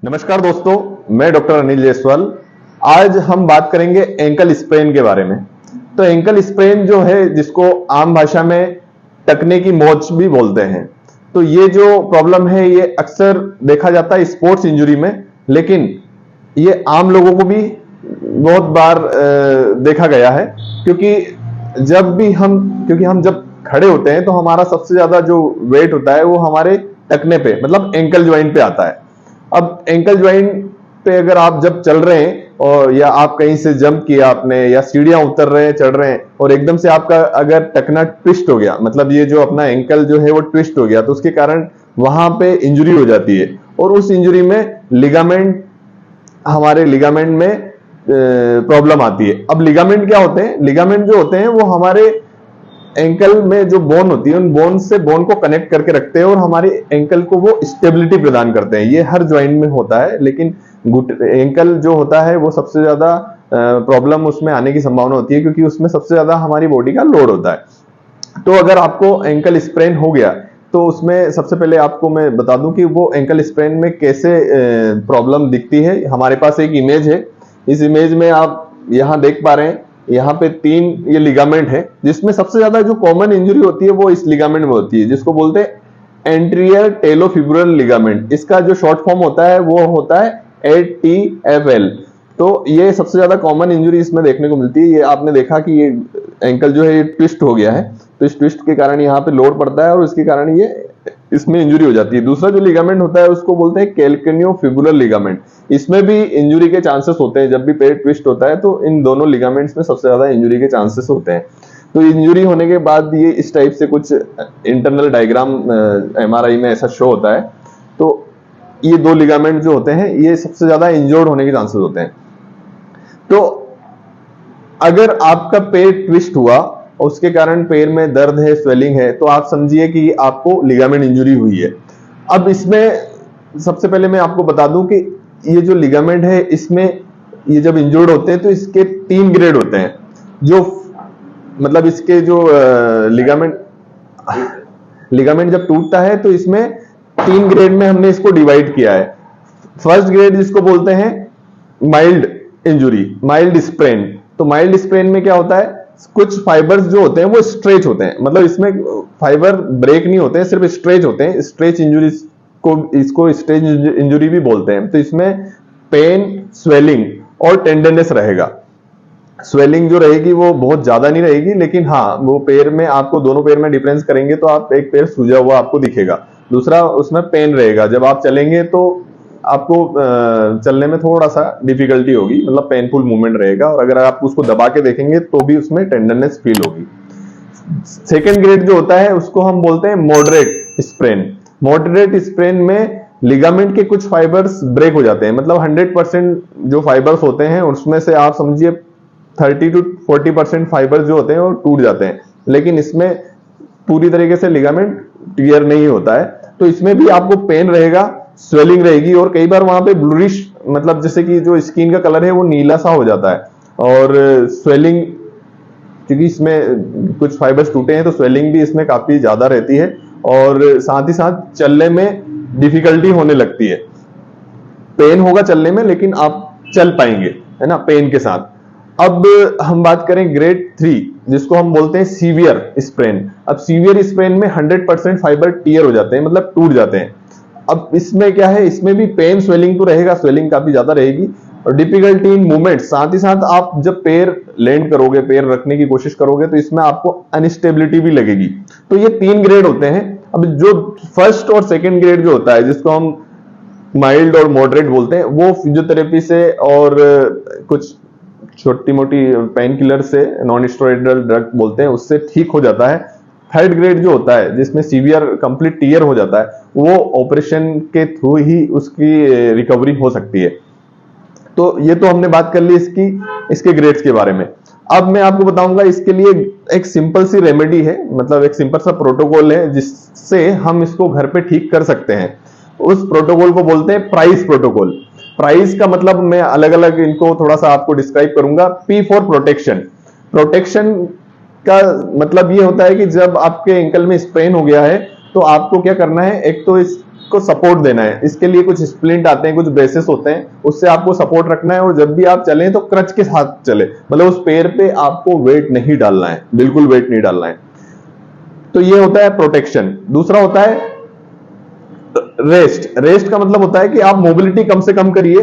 नमस्कार दोस्तों, मैं डॉक्टर अनिल जायसवाल। आज हम बात करेंगे एंकल स्प्रेन के बारे में। तो एंकल स्प्रेन जो है, जिसको आम भाषा में टखने की मोच भी बोलते हैं, तो ये जो प्रॉब्लम है ये अक्सर देखा जाता है स्पोर्ट्स इंजरी में, लेकिन ये आम लोगों को भी बहुत बार देखा गया है। क्योंकि हम जब खड़े होते हैं तो हमारा सबसे ज्यादा जो वेट होता है वो हमारे टखने पे, मतलब एंकल ज्वाइंट पे आता है। अब एंकल ज्वाइंट पे अगर आप जब चल रहे हैं और या आप कहीं से जंप किया आपने, या सीढ़ियां उतर रहे हैं, चढ़ रहे हैं, और एकदम से आपका अगर टखना ट्विस्ट हो गया, मतलब ये जो अपना एंकल जो है वो ट्विस्ट हो गया, तो उसके कारण वहां पे इंजरी हो जाती है। और उस इंजरी में हमारे लिगामेंट में प्रॉब्लम आती है। अब लिगामेंट क्या होते हैं? लिगामेंट जो होते हैं वो हमारे एंकल में जो बोन होती है, उन बोन से बोन को कनेक्ट करके रखते हैं और हमारे एंकल को वो स्टेबिलिटी प्रदान करते हैं। ये हर ज्वाइंट में होता है, लेकिन एंकल जो होता है वो सबसे ज्यादा प्रॉब्लम उसमें आने की संभावना होती है, क्योंकि उसमें सबसे ज्यादा हमारी बॉडी का लोड होता है। तो अगर आपको एंकल स्प्रेन हो गया, तो उसमें सबसे पहले आपको मैं बता दूं कि वो एंकल स्प्रेन में कैसे प्रॉब्लम दिखती है। हमारे पास एक इमेज है, इस इमेज में आप यहाँ देख पा रहे हैं, यहाँ पे 3 ये लिगामेंट है, जिसमें सबसे ज्यादा जो कॉमन इंजरी होती है वो इस लिगामेंट में होती है, जिसको बोलते हैं एंटीरियर टेलोफिब्रल लिगामेंट। इसका जो शॉर्ट फॉर्म होता है वो होता है ATFL। तो ये सबसे ज्यादा कॉमन इंजरी इसमें देखने को मिलती है। ये आपने देखा कि ये एंकल जो है ये ट्विस्ट हो गया है, तो इस ट्विस्ट के कारण यहाँ पे लोड पड़ता है और इसके कारण ये इसमें इंजरी हो जाती है। दूसरा जो लिगामेंट होता है उसको बोलते हैं कैल्केनियोफिबुलर लिगामेंट। इसमें भी इंजरी के चांसेस होते हैं। जब भी पैर ट्विस्ट होता है तो इन दोनों लिगामेंट्स में सबसे ज्यादा इंजरी के चांसेस होते हैं। तो इंजरी होने के बाद ये इस टाइप से कुछ इंटरनल डायग्राम MRI में ऐसा शो होता है। तो ये 2 लिगामेंट जो होते हैं ये सबसे ज्यादा इंजर्ड होने के चांसेस होते हैं। तो अगर आपका पैर ट्विस्ट हुआ और उसके कारण पैर में दर्द है, स्वेलिंग है, तो आप समझिए कि आपको लिगामेंट इंजरी हुई है। अब इसमें सबसे पहले मैं आपको बता दूं कि ये जो लिगामेंट है, इसमें ये जब इंजर्ड होते हैं तो इसके 3 ग्रेड होते हैं। जो मतलब इसके जो लिगामेंट जब टूटता है तो इसमें 3 ग्रेड में हमने इसको डिवाइड किया है। फर्स्ट ग्रेड जिसको बोलते हैं माइल्ड इंजुरी, माइल्ड स्प्रेन। तो माइल्ड स्प्रेन में क्या होता है, कुछ फाइबर्स जो होते हैं वो स्ट्रेच होते हैं, मतलब इसमें फाइबर ब्रेक नहीं होते हैं, सिर्फ स्ट्रेच होते हैं। स्ट्रेच इंजुरी इसको स्ट्रेच इंजुरी भी बोलते हैं। तो इसमें पेन, स्वेलिंग और टेंडरनेस रहेगा। स्वेलिंग जो रहेगी वो बहुत ज्यादा नहीं रहेगी, लेकिन हाँ, वो पैर में आपको दोनों पैर में डिफरेंस करेंगे तो आप एक पैर सूजा हुआ आपको दिखेगा। दूसरा उसमें पेन रहेगा, जब आप चलेंगे तो आपको चलने में थोड़ा सा डिफिकल्टी होगी, मतलब पेनफुल मूवमेंट रहेगा। और अगर आप उसको दबा के देखेंगे तो भी उसमें टेंडरनेस फील होगी। सेकेंड ग्रेड जो होता है उसको हम बोलते हैं मॉडरेट स्प्रेन। मॉडरेट स्प्रेन में लिगामेंट के कुछ फाइबर्स ब्रेक हो जाते हैं, मतलब 100% जो फाइबर्स होते हैं उसमें से आप समझिए 30 to 40% फाइबर्स जो होते हैं वो टूट जाते हैं, लेकिन इसमें पूरी तरीके से लिगामेंट टियर नहीं होता है। तो इसमें भी आपको पेन रहेगा, स्वेलिंग रहेगी, और कई बार वहां पे ब्लूरिश, मतलब जैसे कि जो स्किन का कलर है वो नीला सा हो जाता है। और स्वेलिंग, क्योंकि इसमें कुछ फाइबर्स टूटे हैं तो स्वेलिंग भी इसमें काफी ज्यादा रहती है, और साथ ही साथ चलने में डिफिकल्टी होने लगती है। पेन होगा चलने में, लेकिन आप चल पाएंगे, है ना, पेन के साथ। अब हम बात करें ग्रेड 3, जिसको हम बोलते हैं सीवियर स्प्रेन। अब सीवियर स्प्रेन में 100% फाइबर टियर हो जाते हैं, मतलब टूट जाते हैं। अब इसमें क्या है, इसमें भी पेन, स्वेलिंग तो रहेगा, स्वेलिंग काफी ज्यादा रहेगी, और डिफिकल्टी इन मूवमेंट। साथ ही साथ आप जब पैर लैंड करोगे, पैर रखने की कोशिश करोगे, तो इसमें आपको अनस्टेबिलिटी भी लगेगी। तो ये 3 ग्रेड होते हैं। अब जो फर्स्ट और सेकेंड ग्रेड जो होता है, जिसको हम माइल्ड और मॉडरेट बोलते हैं, वो फिजियोथेरेपी से और कुछ छोटी मोटी पेन किलर से, नॉन स्टेरॉइडल ड्रग बोलते हैं, उससे ठीक हो जाता है। थर्ड ग्रेड जो होता है, जिसमें सीवियर कंप्लीट टियर हो जाता है, वो ऑपरेशन के थ्रू ही उसकी रिकवरी हो सकती है। तो ये तो हमने बात कर ली इसके ग्रेड्स के बारे में। अब मैं आपको बताऊंगा इसके लिए एक सिंपल सी रेमेडी है, मतलब एक सिंपल सा प्रोटोकॉल है जिससे हम इसको घर पे ठीक कर सकते हैं। उस प्रोटोकॉल को बोलते हैं प्राइस प्रोटोकॉल। प्राइस का मतलब मैं अलग अलग इनको थोड़ा सा आपको डिस्क्राइब करूंगा। P for protection. प्रोटेक्शन का मतलब ये होता है कि जब आपके एंकल में स्प्रेन हो गया है तो आपको क्या करना है, एक तो इस को सपोर्ट देना है। इसके लिए कुछ स्प्लिंट आते हैं, कुछ ब्रेसेस होते हैं, उससे आपको सपोर्ट रखना है। और जब भी आप चलें तो क्रच के साथ चले, मतलब उस पैर पे आपको वेट नहीं डालना है, बिल्कुल वेट नहीं डालना है। तो ये होता है प्रोटेक्शन। दूसरा होता है रेस्ट। रेस्ट का मतलब होता है कि आप मोबिलिटी कम से कम करिए,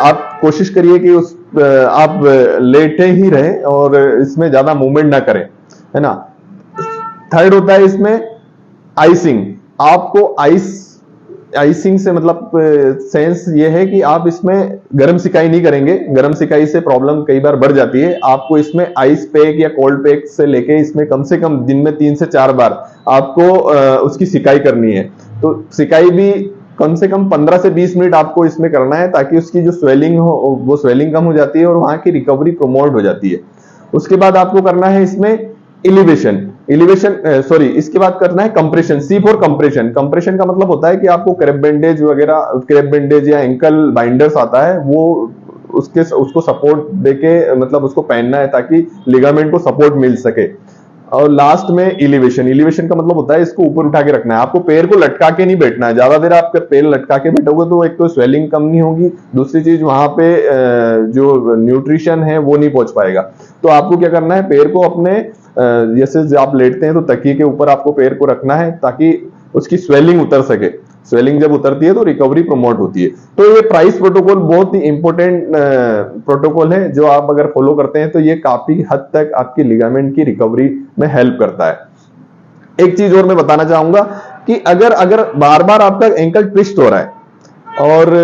आप कोशिश करिए कि आप लेटे ही रहें और इसमें ज्यादा मूवमेंट ना करें, है ना। थर्ड होता है इसमें आइसिंग। आपको आइसिंग से मतलब सेंस ये है कि आप इसमें गर्म सिकाई नहीं करेंगे। गर्म सिकाई से प्रॉब्लम कई बार बढ़ जाती है। आपको इसमें आइस पैक या कोल्ड पैक से लेके इसमें कम से कम दिन में 3 से 4 बार आपको उसकी सिकाई करनी है। तो सिकाई भी कम से कम 15 से 20 मिनट आपको इसमें करना है, ताकि उसकी जो स्वेलिंग हो वो स्वेलिंग कम हो जाती है और वहां की रिकवरी प्रमोट हो जाती है। उसके बाद आपको करना है इसमें इसके बाद करना है compression. C for compression. Compression का मतलब होता है कि आपको क्रैप बैंडेज वगैरह, क्रैप बैंडेज या एंकल बाइंडर्स आता है, वो उसको सपोर्ट देके मतलब उसको पहनना है ताकि लिगामेंट को सपोर्ट मिल सके। और लास्ट में एलिवेशन। एलिवेशन का मतलब होता है इसको ऊपर उठा के रखना है। आपको पैर को लटका के नहीं बैठना है। ज्यादा देर आप पैर लटका के बैठोगे तो एक तो स्वेलिंग कम नहीं होगी, दूसरी चीज वहां पे जो न्यूट्रिशन है वो नहीं पहुंच पाएगा। तो आपको क्या करना है, पैर को अपने जैसे जब आप लेटते हैं तो तकिए के ऊपर आपको पैर को रखना है ताकि उसकी स्वेलिंग उतर सके। स्वेलिंग जब उतरती है तो रिकवरी प्रमोट होती है। तो ये प्राइस प्रोटोकॉल बहुत ही इंपॉर्टेंट प्रोटोकॉल है, जो आप अगर फॉलो करते हैं तो ये काफी हद तक आपकी लिगामेंट की रिकवरी में हेल्प करता है। एक चीज और मैं बताना चाहूंगा कि अगर बार बार आपका एंकल ट्विस्ट हो रहा है और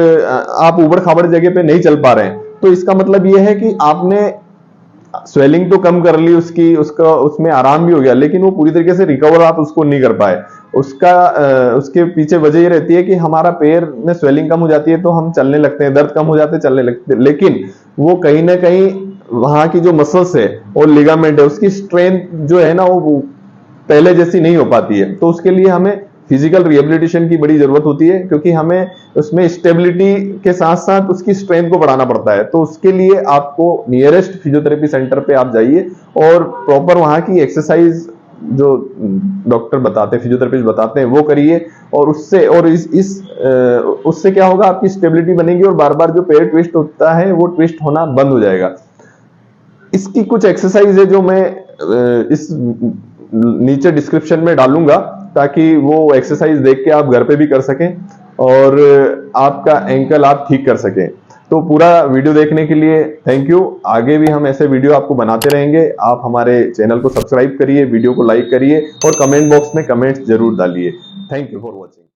आप ऊबड़ खाबड़ जगह पे नहीं चल पा रहे हैं, तो इसका मतलब ये है कि आपने स्वेलिंग तो कम कर ली, उसमें आराम भी हो गया, लेकिन वो पूरी तरीके से रिकवर आप उसको नहीं कर पाए। उसके पीछे वजह ये रहती है कि हमारा पैर में स्वेलिंग कम हो जाती है तो हम चलने लगते हैं, दर्द कम हो जाते हैं, चलने लगते हैं, लेकिन वो कहीं ना कहीं वहां की जो मसल्स है और लिगामेंट है उसकी स्ट्रेंथ जो है ना वो पहले जैसी नहीं हो पाती है। तो उसके लिए हमें फिजिकल रिहेबिलिटेशन की बड़ी जरूरत होती है, क्योंकि हमें उसमें स्टेबिलिटी के साथ साथ उसकी स्ट्रेंथ को बढ़ाना पड़ता है। तो उसके लिए आपको नियरेस्ट फिजियोथेरेपी सेंटर पे आप जाइए और प्रॉपर वहां की एक्सरसाइज जो डॉक्टर बताते हैं, फिजियोथेरेपिस्ट बताते हैं, वो करिए। और उससे क्या होगा, आपकी स्टेबिलिटी बनेगी और बार बार जो पैर ट्विस्ट होता है वो ट्विस्ट होना बंद हो जाएगा। इसकी कुछ एक्सरसाइज है जो मैं इस नीचे डिस्क्रिप्शन में डालूंगा, ताकि वो एक्सरसाइज देख के आप घर पे भी कर सकें और आपका एंकल आप ठीक कर सकें। तो पूरा वीडियो देखने के लिए थैंक यू। आगे भी हम ऐसे वीडियो आपको बनाते रहेंगे। आप हमारे चैनल को सब्सक्राइब करिए, वीडियो को लाइक करिए और कमेंट बॉक्स में कमेंट्स जरूर डालिए। Thank you for watching.